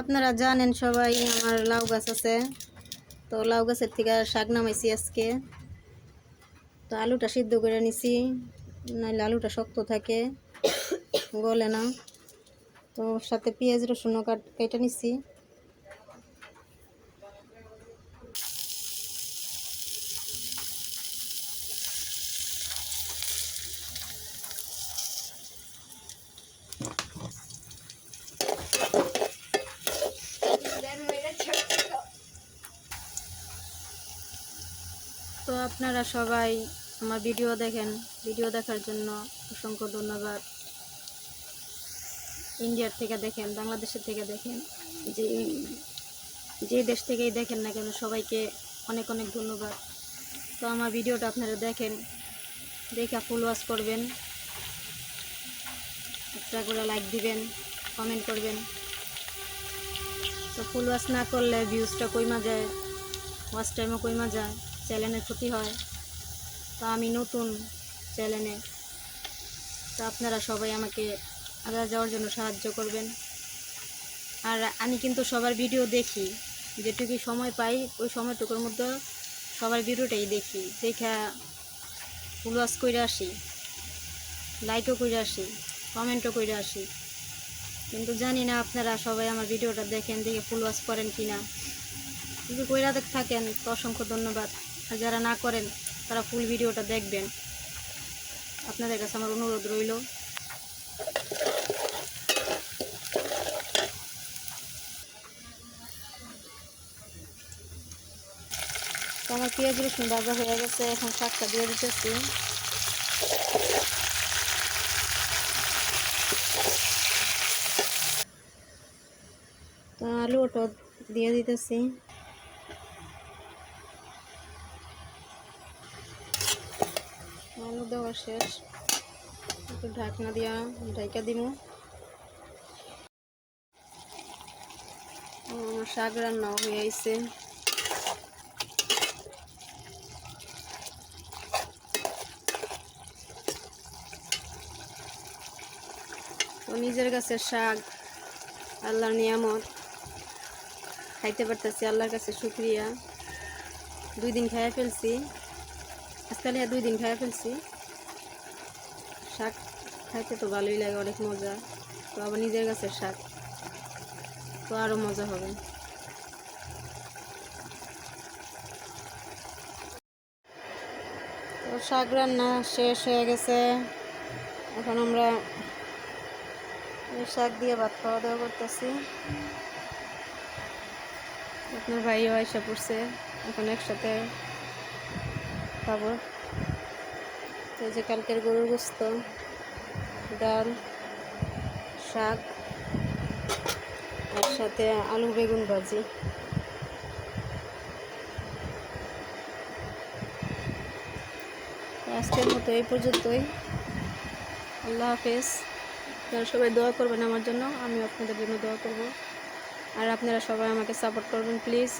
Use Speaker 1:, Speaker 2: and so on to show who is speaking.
Speaker 1: আপনারা জানেন সবাই আমার লাউ গাছ আছে, তো লাউ গাছের থেকে শাক নামাইছি আজকে। তো আলুটা সিদ্ধ করে নিছি, নাহলে আলুটা শক্ত থাকে, গলে না। তো সাথে পেঁয়াজ রসুনও কেটে নিছি। তো আপনারা সবাই আমার ভিডিও দেখেন, ভিডিও দেখার জন্য অসংখ্য ধন্যবাদ। ইন্ডিয়ার থেকে দেখেন, বাংলাদেশের থেকে দেখেন, যে দেশ থেকেই দেখেন না কেন, সবাইকে অনেক অনেক ধন্যবাদ। তো আমার ভিডিওটা আপনারা দেখেন, দেখে ফুল ওয়াচ করবেন, একটা করে লাইক দিবেন, কমেন্ট করবেন। তো ফুল ওয়াচ না করলে ভিউজটা কমা যায়, ওয়াচ টাইমও কমা যায়, চ্যানেলের ক্ষতি হয়। তো আমি নতুন চ্যানেলে, তো আপনারা সবাই আমাকে আগে যাওয়ার জন্য সাহায্য করবেন। আর আমি কিন্তু সবার ভিডিও দেখি, যেটুকু সময় পাই ওই সময়টুকুর মধ্যে সবার ভিডিওটাই দেখি, দেখা ফুল ওয়াচ করে আসি, লাইকও করে আসি, কমেন্টও করে আসি। কিন্তু জানি না আপনারা সবাই আমার ভিডিওটা দেখেন, দেখে ফুল ওয়াচ করেন কি না। যদি কইরা থাকেন তো অসংখ্য ধন্যবাদ, আর যারা না করেন তারা ফুল ভিডিওটা দেখবেন, আপনাদের কাছে আমার অনুরোধ রইল। তো আমার পেঁয়াজ রসুন ভাজা হয়ে গেছে, এখন শাকটা দিয়ে দিতেছি। তো আলুটা দিয়ে দিতেছি। আলু দেওয়া শেষ, একটু ঢাকনা দিয়া ঢাকা দিব। আমার শাক রান্না হয়ে আইছে। তো নিজের গাছের শাক আল্লাহর নিয়ামত, খাইতে পারতেছি, আল্লাহর কাছে শুকরিয়া। 2 দিন খাইয়া ফেলছি, আজকাল 2 দিন খাইয়া ফেলছি। শাক খাইতে তো ভালোই লাগে, অনেক মজা। তো আবার নিজের গাছের শাক, তো আরও মজা হবে। তো শাক রান্না শেষ হয়ে গেছে, এখন আমরা এই শাক দিয়ে ভাত খাওয়া দাওয়া করতেছি। আপনার ভাইও আইসা পড়ছে, এখন একসাথে খাবো। তো এই যে কালকের গরুর গোস্ত, ডাল, শাক, আর সাথে আলু বেগুন ভাজি। আজকের মতো এই পর্যন্তই। আল্লাহ হাফেজ। আপনারা সবাই দোয়া করবেন আমার জন্য, আমি আপনাদের জন্য দোয়া করব। আর আপনারা সবাই আমাকে সাপোর্ট করবেন প্লিজ।